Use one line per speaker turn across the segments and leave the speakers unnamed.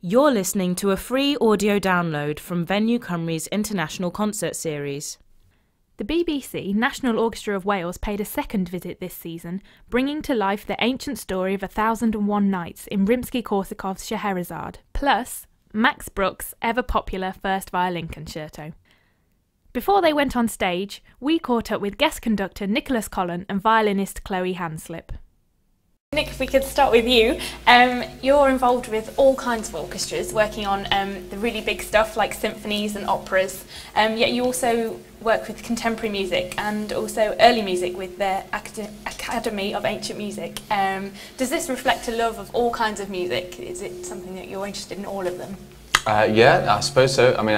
You're listening to a free audio download from Venue Cymru's International Concert Series.
The BBC National Orchestra of Wales paid a second visit this season, bringing to life the ancient story of 1001 Nights in Rimsky-Korsakov's Scheherezade, plus Max Bruch's ever-popular first violin concerto. Before they went on stage, we caught up with guest conductor Nicholas Collon and violinist Chloe Hanslip. Nick, if we could start with you. You're involved with all kinds of orchestras, working on the really big stuff like symphonies and operas, yet you also work with contemporary music and also early music with the Academy of Ancient Music. Does this reflect a love of all kinds of music? Is it something that you're interested in all of them?
Yeah, I suppose so. I mean,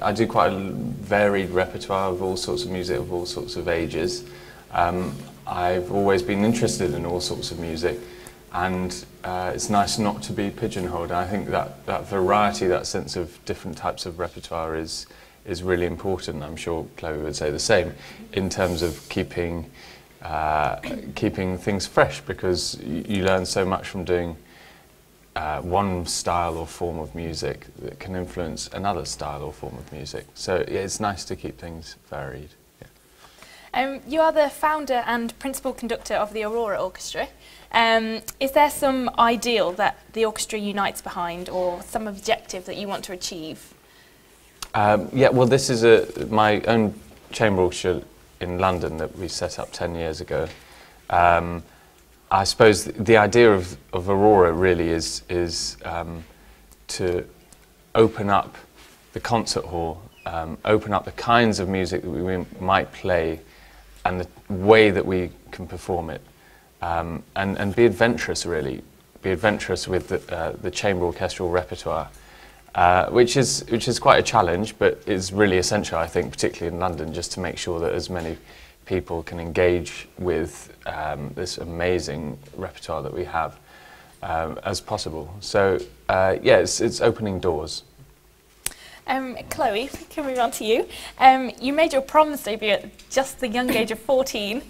I do quite a varied repertoire of all sorts of music of all sorts of ages. I've always been interested in all sorts of music, and it's nice not to be pigeonholed. I think that variety, that sense of different types of repertoire is really important. I'm sure Chloe would say the same in terms of keeping things fresh, because you learn so much from doing one style or form of music that can influence another style or form of music. So yeah, it's nice to keep things varied.
You are the founder and principal conductor of the Aurora Orchestra. Is there some ideal that the orchestra unites behind, or some objective that you want to achieve?
Yeah, well, this is my own chamber orchestra in London that we set up 10 years ago. I suppose the idea of Aurora really is to open up the concert hall, open up the kinds of music that we might play and the way that we can perform it, and be adventurous, really. Be adventurous with the chamber orchestral repertoire, which is quite a challenge, but is really essential, I think, particularly in London, just to make sure that as many people can engage with this amazing repertoire that we have as possible. So yeah, it's opening doors.
Chloe, can we move on to you? You made your proms debut at just the young age of 14.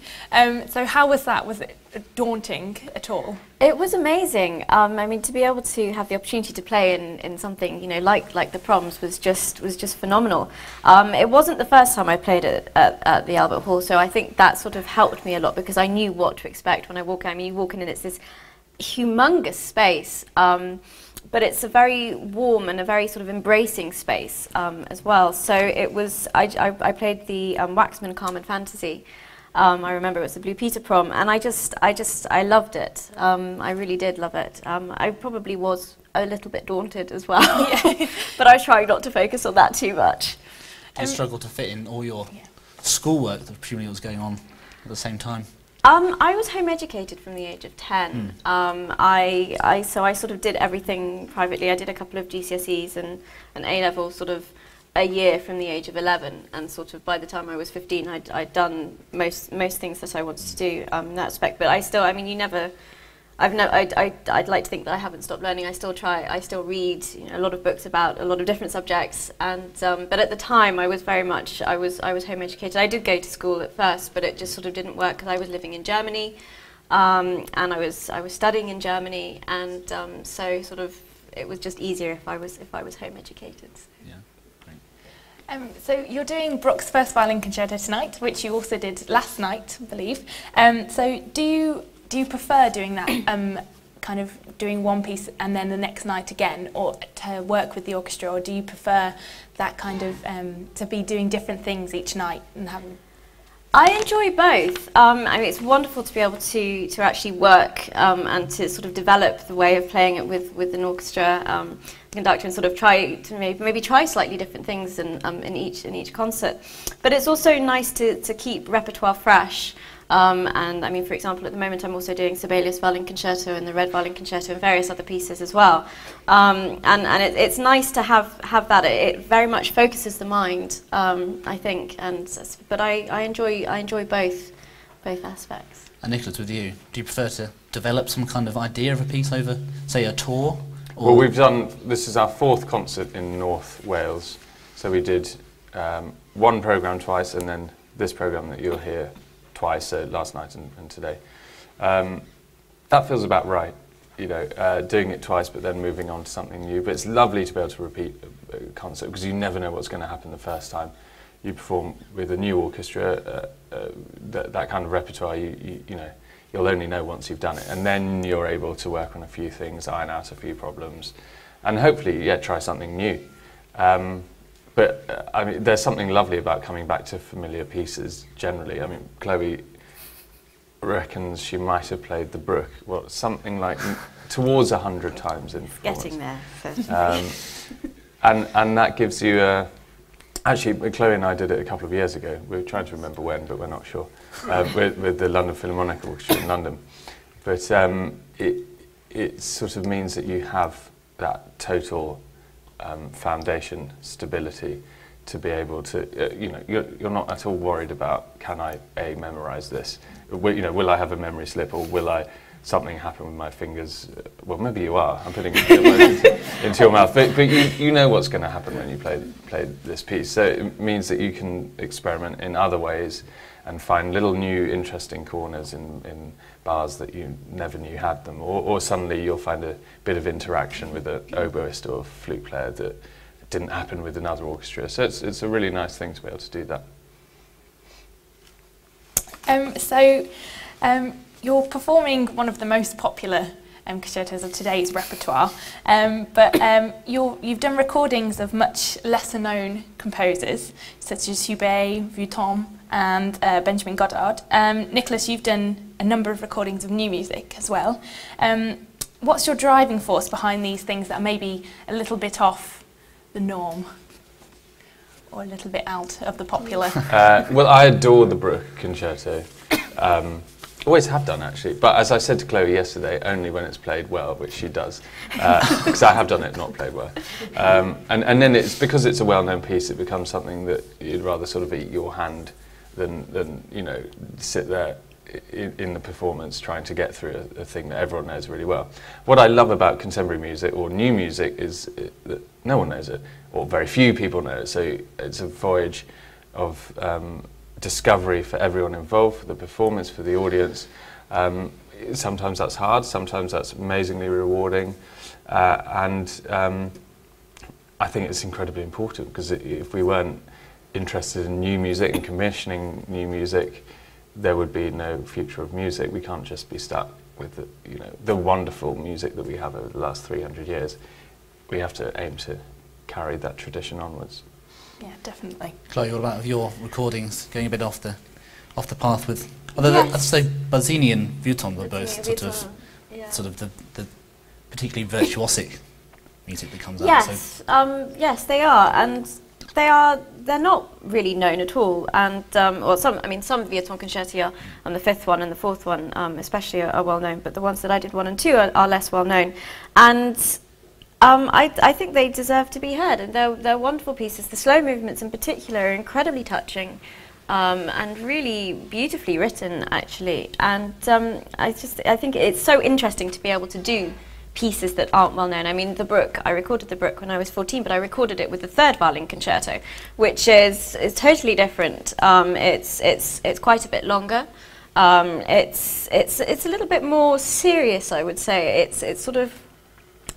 So how was that? Was it daunting at all?
It was amazing. I mean, to be able to have the opportunity to play in something, you know, like the proms was just phenomenal. It wasn't the first time I played at the Albert Hall, so I think that sort of helped me a lot, because I knew what to expect when I walk in. I mean, you walk in and it's this humongous space. But it's a very warm and a very sort of embracing space as well. So it was, I played the Waxman Carmen Fantasy. I remember it was the Blue Peter prom, and I loved it. I really did love it. I probably was a little bit daunted as well, but I was trying not to focus on that too much.
Did you struggle to fit in all your schoolwork that presumably was going on at the same time?
I was home educated from the age of 10. So I sort of did everything privately. I did a couple of GCSEs and an A-level sort of a year from the age of 11, and sort of by the time I was 15 I'd done most things that I wanted to do in that respect. But I still, I mean, I'd like to think that I haven't stopped learning. I still try, I still read, you know, a lot of books about a lot of different subjects, and but at the time I was very much, I was home educated. I did go to school at first, but it just sort of didn't work because I was living in Germany, and I was studying in Germany, and so sort of it was just easier if I was home educated.
Yeah.
So you're doing Bruch's first violin concerto tonight, which you also did last night, I believe. So do you prefer doing that, kind of doing one piece and then the next night again, or to work with the orchestra, or do you prefer that kind of to be doing different things each night and having?
I enjoy both. I mean, it's wonderful to be able to actually work and to sort of develop the way of playing it with an orchestra, conductor, and sort of try to maybe try slightly different things in each concert. But it's also nice to keep repertoire fresh. And I mean, for example, at the moment I'm also doing Sibelius Violin Concerto and the Red Violin Concerto and various other pieces as well. And it's nice to have that. It very much focuses the mind, I think. But I enjoy both aspects.
And Nicholas, with you, do you prefer to develop some kind of idea of a piece over, say, a tour?
Well, we've done, this is our 4th concert in North Wales. So we did one programme twice, and then this programme that you'll hear twice, last night and today. That feels about right. you know, doing it twice but then moving on to something new. But it's lovely to be able to repeat a concert because you never know what's going to happen the first time you perform with a new orchestra. That kind of repertoire, you know, you'll only know once you've done it, and then you're able to work on a few things, iron out a few problems, and hopefully, yeah, try something new. But I mean, there's something lovely about coming back to familiar pieces generally. I mean, Chloe reckons she might have played the Bruch, well, something like towards 100 times in performance.
Getting there.
And that gives you a... Actually, Chloe and I did it a couple of years ago. We were trying to remember when, but we're not sure, with the London Philharmonic Orchestra in London. But it sort of means that you have that total foundation stability to be able to, you know, you're not at all worried about, can I memorize this? You know, will I have a memory slip, or will something happen with my fingers? Well, maybe you are. I'm putting it into your mouth, but you know what's going to happen when you play this piece. So it means that you can experiment in other ways and find little new interesting corners in bars that you never knew had them, or suddenly you'll find a bit of interaction with an oboist or flute player that didn't happen with another orchestra. So it's a really nice thing to be able to do that.
You're performing one of the most popular concertos of today's repertoire, but you've done recordings of much lesser known composers such as Thhe, Violin and Benjamin Godard. Nicholas, you've done a number of recordings of new music as well. What's your driving force behind these things that are maybe a little bit off the norm, or a little bit out of the popular?
Well, I adore the Bruch concerto. Always have done, actually, but as I said to Chloe yesterday, only when it's played well, which she does, because I have done it not played well. And then it's because it's a well-known piece, it becomes something that you'd rather sort of eat your hand than you know, sit there in the performance trying to get through a thing that everyone knows really well. What I love about contemporary music or new music is that no one knows it, or very few people know it, so it's a voyage of discovery for everyone involved, for the performance, for the audience. Sometimes that's hard, sometimes that's amazingly rewarding, and I think it's incredibly important, because if we weren't interested in new music and commissioning new music, there would be no future of music. We can't just be stuck with the wonderful music that we have over the last 300 years. We have to aim to carry that tradition onwards.
Yeah, definitely.
Chloe, what about your recordings, going a bit off the path with... Although I'd say Bazzini and Violin were both sort of the particularly virtuosic music that comes out.
Yes, yes, they are, and they're not really known at all. And well, some Violin concerti on the fifth one and the fourth one, especially, are well known. But the ones that I did 1 and 2 are less well known. And I think they deserve to be heard, and they're wonderful pieces. The slow movements in particular are incredibly touching, and really beautifully written, actually. And I think it's so interesting to be able to do pieces that aren't well known. I mean, the Bruch, I recorded the Bruch when I was 14, but I recorded it with the third violin concerto, which is totally different. It's quite a bit longer. It's a little bit more serious, I would say. It's sort of...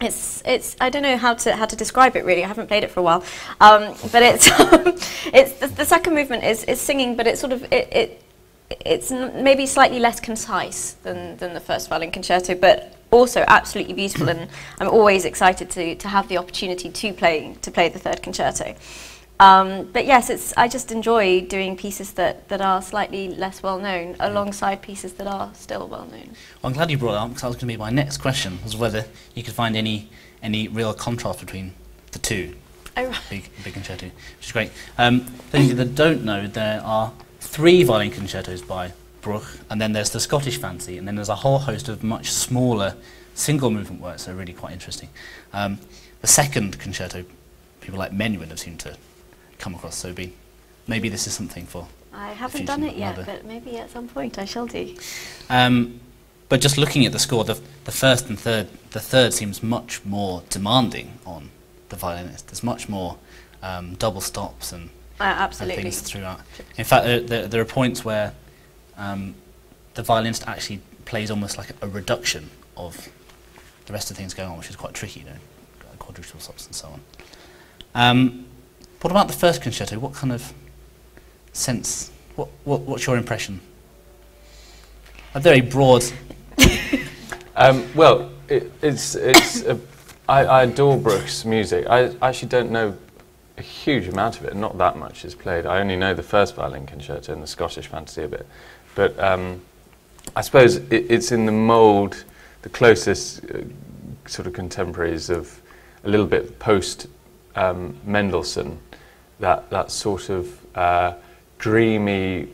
It's I don't know how to describe it really. I haven't played it for a while, but it's the second movement is singing, but it's sort of it's maybe slightly less concise than the first violin concerto, but also absolutely beautiful. And I'm always excited to have the opportunity to play the third concerto. But yes, I just enjoy doing pieces that are slightly less well known alongside pieces that are still well known.
Well, I'm glad you brought it up, because that was going to be my next question, was whether you could find any real contrast between the two.
Oh, right.
Big concerto, which is great. For those of you that don't know, there are 3 violin concertos by Bruch, and then there's the Scottish Fancy, and then there's a whole host of much smaller single movement works that are really quite interesting. The second concerto, people like Menuhin have seemed to come across, so maybe this is something for...
I haven't done it yet, but maybe at some point I shall do.
But just looking at the score, the first and third, the third seems much more demanding on the violinist. There's much more double stops and things throughout. In fact, there are points where the violinist actually plays almost like a reduction of the rest of the things going on, which is quite tricky, you know, quadruple stops and so on. What about the first concerto? What kind of sense? What's your impression? A very broad.
Well, I adore Bruch's music. I actually don't know a huge amount of it. Not that much is played. I only know the first violin concerto and the Scottish Fantasy a bit. But I suppose it's in the mould, the closest sort of contemporaries of a little bit post Mendelssohn, that sort of dreamy,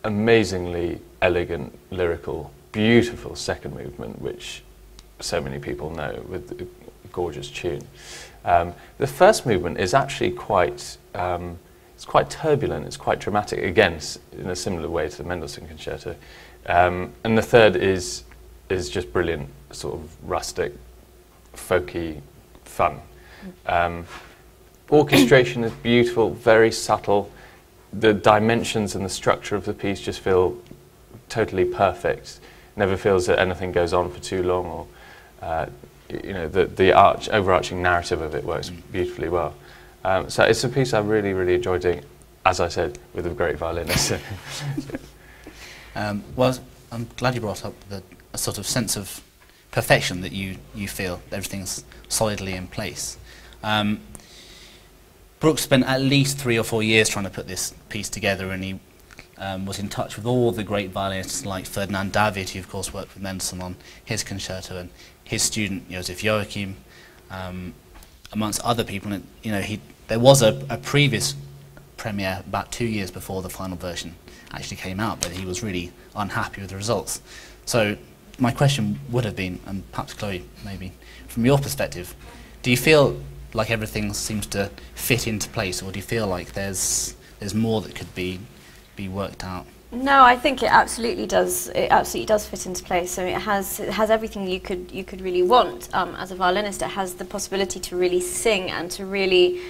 amazingly elegant, lyrical, beautiful second movement, which so many people know, with a gorgeous tune. The first movement is actually quite, it's quite turbulent, it's quite dramatic, again, in a similar way to the Mendelssohn concerto. And the third is just brilliant, sort of rustic, folky fun. Orchestration is beautiful, very subtle. The dimensions and the structure of the piece just feel totally perfect. Never feels that anything goes on for too long, or you know, the overarching narrative of it works beautifully well. So it's a piece I really, really enjoy doing, as I said, with a great violinist.
Well, I'm glad you brought up a sort of sense of perfection that you feel, everything's solidly in place. Bruch spent at least 3 or 4 years trying to put this piece together, and he was in touch with all the great violinists like Ferdinand David, who of course worked with Mendelssohn on his concerto, and his student Joseph Joachim, amongst other people. And, you know, there was a previous premiere about 2 years before the final version actually came out, but he was really unhappy with the results. So my question would have been, and perhaps Chloe, maybe, from your perspective, do you feel like everything seems to fit into place, or do you feel like there's more that could be worked out?
No, I think it absolutely does. It absolutely does fit into place. So it has everything you could really want as a violinist. It has the possibility to really sing and to really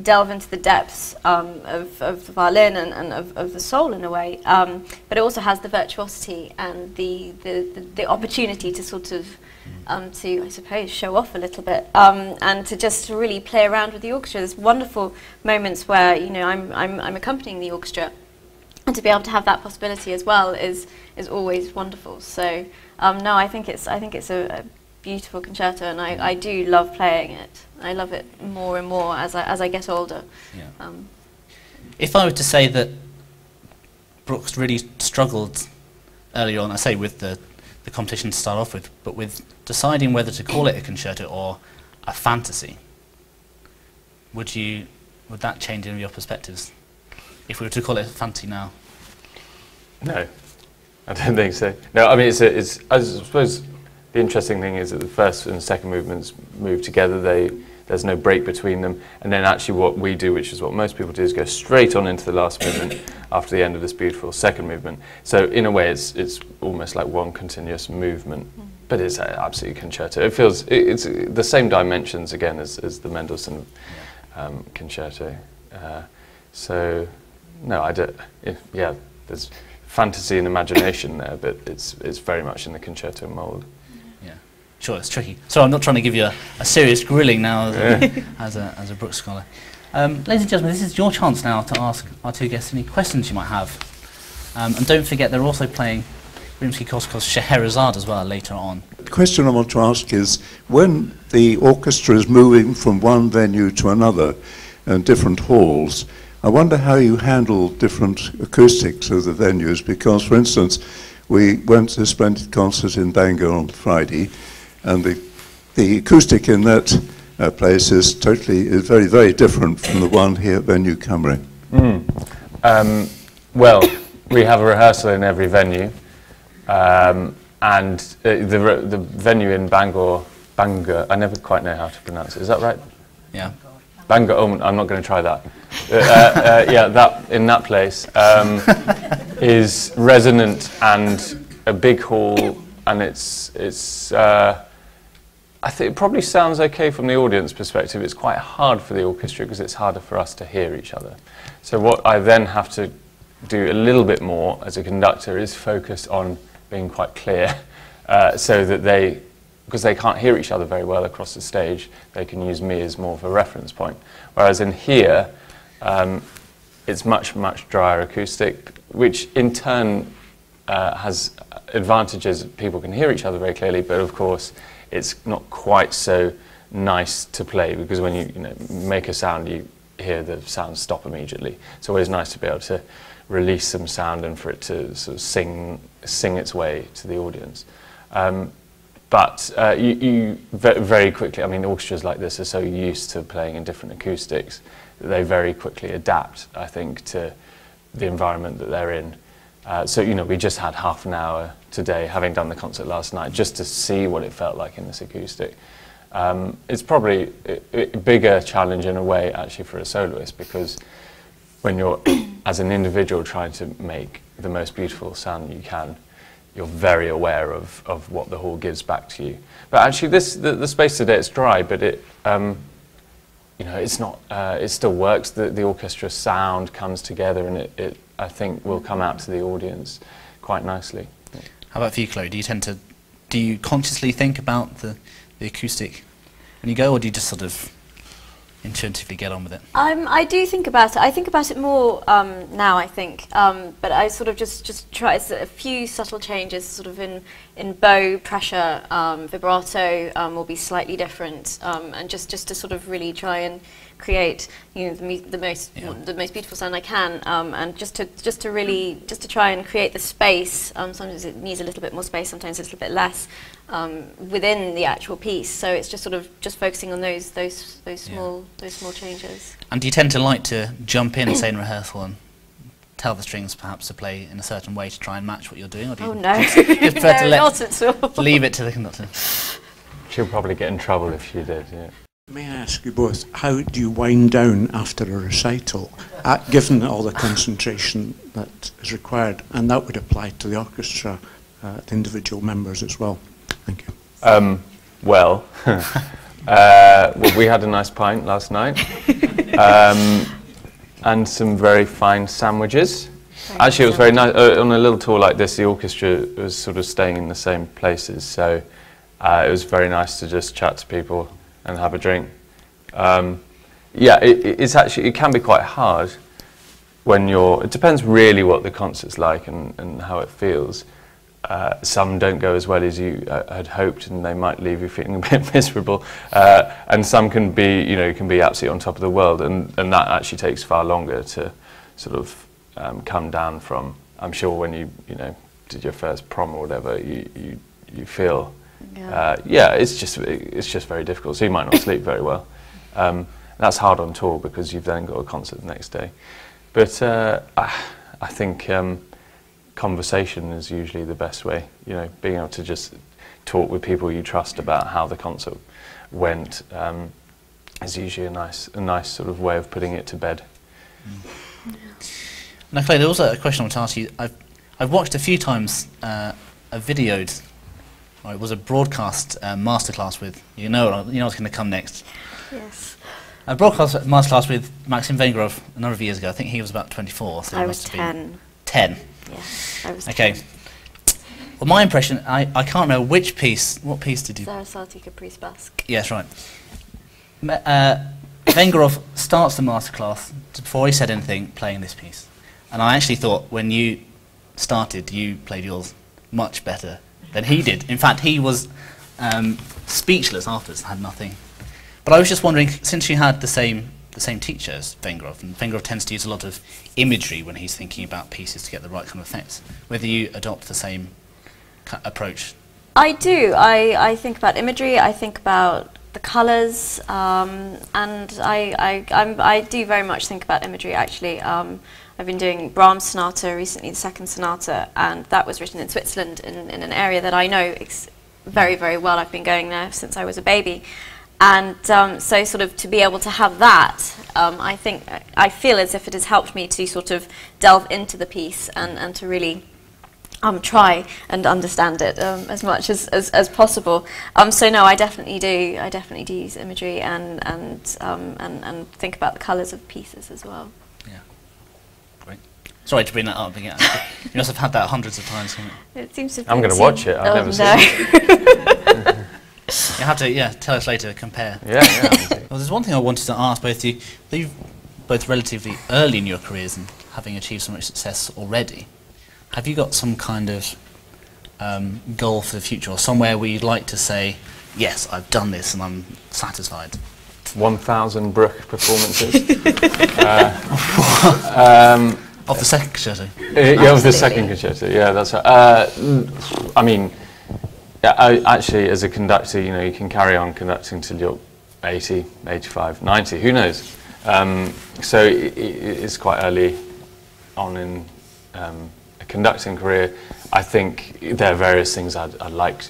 delve into the depths of the violin and of the soul in a way. But it also has the virtuosity and the opportunity to sort of to, I suppose, show off a little bit and to just really play around with the orchestra. There's wonderful moments where, you know, I'm accompanying the orchestra, and to be able to have that possibility as well is always wonderful. So no, I think it's a beautiful concerto, and I do love playing it. I love it more and more as I get older.
Yeah. If I were to say that Bruch really struggled earlier on, I say with the competition to start off with, but with deciding whether to call it a concerto or a fantasy, would that change any of your perspectives? If we were to call it a fantasy now?
No, I don't think so. No, I mean, it's I suppose the interesting thing is that the first and second movements move together. There's no break between them, and then actually what we do, which is what most people do, is go straight on into the last movement after the end of this beautiful second movement. So in a way, it's almost like one continuous movement, but it's absolutely concerto. It feels it's the same dimensions again as the Mendelssohn concerto. So no, I don't. Yeah, there's fantasy and imagination there, but it's very much in the concerto mould.
Yeah, sure, it's tricky. So I'm not trying to give you a serious grilling now as a Bruch scholar. Ladies and gentlemen, this is your chance now to ask our two guests any questions you might have. And don't forget, they're also playing Rimsky-Korsakov's Scheherezade as well later on.
The question I want to ask is, when the orchestra is moving from one venue to another and different halls, I wonder how you handle different acoustics of the venues, because, for instance, we went to a splendid concert in Bangor on Friday, and the acoustic in that place is very, very different from the one here at Venue Cymru.
Well, we have a rehearsal in every venue, and the venue in Bangor, I never quite know how to pronounce it. Is that right?
Yeah.
Bangor. Oh, I'm not going to try that. Yeah, that place is resonant and a big hall, and it's. I think it probably sounds okay from the audience perspective. It's quite hard for the orchestra because it's harder for us to hear each other. So what I then have to do a little bit more as a conductor is focus on being quite clear, so that because they can't hear each other very well across the stage, they can use me as more of a reference point. Whereas in here, it's much, much drier acoustic, which in turn has advantages. People can hear each other very clearly, but of course it's not quite so nice to play, because when you know, make a sound, you hear the sound stop immediately. It's always nice to be able to release some sound and for it to sort of sing its way to the audience. But you very quickly, I mean, orchestras like this are so used to playing in different acoustics that they very quickly adapt, I think, to the environment that they're in. So, you know, we just had half an hour today, having done the concert last night, just to see what it felt like in this acoustic. It's probably a bigger challenge in a way, actually, for a soloist, because when you're, as an individual, trying to make the most beautiful sound you can, you're very aware of what the hall gives back to you. But actually, the space today, it's dry, but it, you know, it's not. It still works. The orchestra sound comes together, and it I think will come out to the audience quite nicely.
How about for you, Chloe? Do you consciously think about the acoustic when you go, or do you just sort of intuitively get on with it?
I do think about it. I think about it more now, I think. But I sort of just try a few subtle changes, sort of in bow pressure, vibrato will be slightly different, and just to sort of really try and create, you know, the most beautiful sound I can, and just to try and create the space. Sometimes it needs a little bit more space, sometimes a little bit less, within the actual piece. So it's just sort of focusing on those small changes.
And do you tend to like to jump in, say, in rehearsal and tell the strings perhaps to play in a certain way to try and match what you're doing, or do you prefer to
not at all.
leave it to the conductor?
She'll probably get in trouble if she did, yeah.
May I ask you both, how do you wind down after a recital, given all the concentration that is required? And that would apply to the orchestra, the individual members as well. Thank you.
Well, we had a nice pint last night, and some very fine sandwiches. Actually, it was very nice. On a little tour like this, the orchestra was sort of staying in the same places, so it was very nice to just chat to people and have a drink. Yeah, it's actually, it can be quite hard when you're, it depends really what the concert's like and how it feels. Some don't go as well as you had hoped, and they might leave you feeling a bit miserable. And some can be, you know, can be absolutely on top of the world, and that actually takes far longer to sort of come down from. I'm sure when you know, did your first prom or whatever, you feel. Yeah, it's just very difficult. So you might not sleep very well. That's hard on tour because you've then got a concert the next day. But I think conversation is usually the best way. You know, being able to just talk with people you trust about how the concert went is usually a nice sort of way of putting it to bed.
Now, Chloe, there was a question I want to ask you. I've watched a few times a videoed. It was a broadcast masterclass with, you know what's going to come next.
Yes.
A broadcast masterclass with Maxim Vengerov a number of years ago. I think he was about 24. So
I was 10.
10?
Yeah, I was 10.
Okay. Well, my impression, I can't remember what piece did you...
Scheherezade Caprice Basque.
Yes, right. Vengerov starts the masterclass, before he said anything, playing this piece. And I actually thought when you started, you played yours much better than he did. In fact, he was speechless afterwards, had nothing. But I was just wondering, since you had the same teacher as Vengerov, and Vengerov tends to use a lot of imagery when he's thinking about pieces to get the right kind of effects, whether you adopt the same approach.
I do. I think about imagery, I think about the colours, and I do very much think about imagery, actually. I've been doing Brahms' sonata recently, the second sonata, and that was written in Switzerland in an area that I know very, very well. I've been going there since I was a baby. And so sort of to be able to have that, I feel as if it has helped me to sort of delve into the piece and to really try and understand it as much as possible. So no, I definitely do use imagery and think about the colours of pieces as well.
Yeah, great. Sorry to bring that up again. You must have had that hundreds of times.
It seems to.
I'm going to watch it. I've never seen it.
You have to, tell us later, compare.
Yeah.
Well, there's one thing I wanted to ask both of you. You're both relatively early in your careers and having achieved so much success already. Have you got some kind of goal for the future, or somewhere where you'd like to say, yes, I've done this and I'm satisfied?
1,000 Bruch performances.
Of the second concerto?
Yeah, of the second concerto, yeah, that's right. I mean, actually, as a conductor, you can carry on conducting till you're 80, 85, 90, who knows? So it's quite early on in a conducting career. I think there are various things I'd like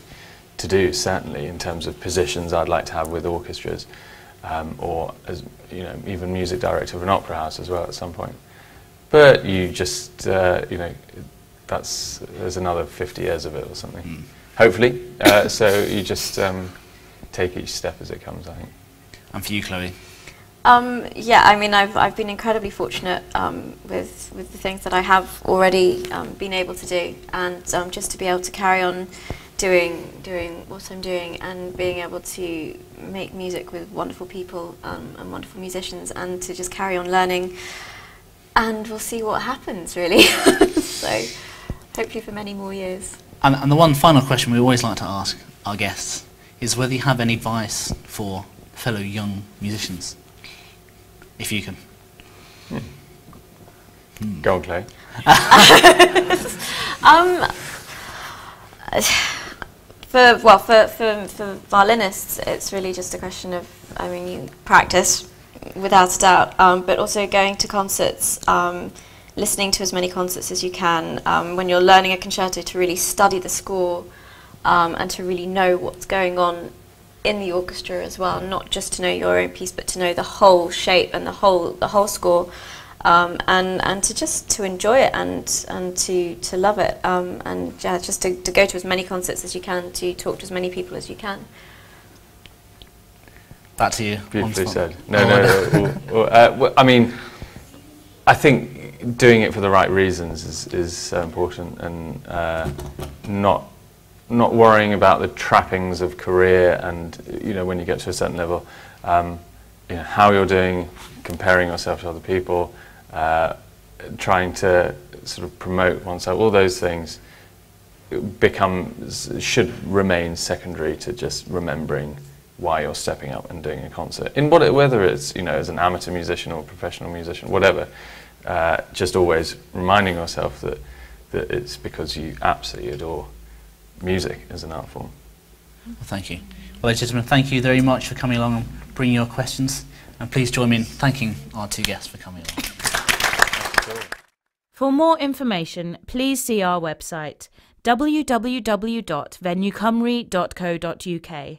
to do, certainly, in terms of positions I'd like to have with orchestras, or as even music director of an opera house as well at some point. But you just, there's another 50 years of it or something, hopefully. So you just take each step as it comes, I think.
And for you, Chloe?
Yeah, I mean, I've been incredibly fortunate with the things that I have already been able to do, and just to be able to carry on doing what I'm doing and being able to make music with wonderful people and wonderful musicians, and to just carry on learning. And we'll see what happens, really. So, hopefully for many more years.
And the one final question we always like to ask our guests is whether you have any advice for fellow young musicians, if you can.
Go on, Chloe.
For violinists, it's really just a question of, you practice, without a doubt, but also going to concerts, listening to as many concerts as you can. When you're learning a concerto, to really study the score and to really know what's going on in the orchestra as well, not just to know your own piece, but to know the whole shape and the whole score, and to enjoy it and to love it, and just to go to as many concerts as you can, to talk to as many people as you can.
Back to you.
Beautifully said. No. I mean, I think doing it for the right reasons is so important, and not worrying about the trappings of career, and when you get to a certain level, how you're doing, comparing yourself to other people, trying to sort of promote oneself. All those things should remain secondary to just remembering why you're stepping up and doing a concert. Whether it's as an amateur musician or a professional musician, whatever, just always reminding yourself that it's because you absolutely adore music as an art form.
Well, thank you. Well, ladies and gentlemen, thank you very much for coming along and bringing your questions, and please join me in thanking our two guests for coming along.
For more information, please see our website www.venuecymru.co.uk.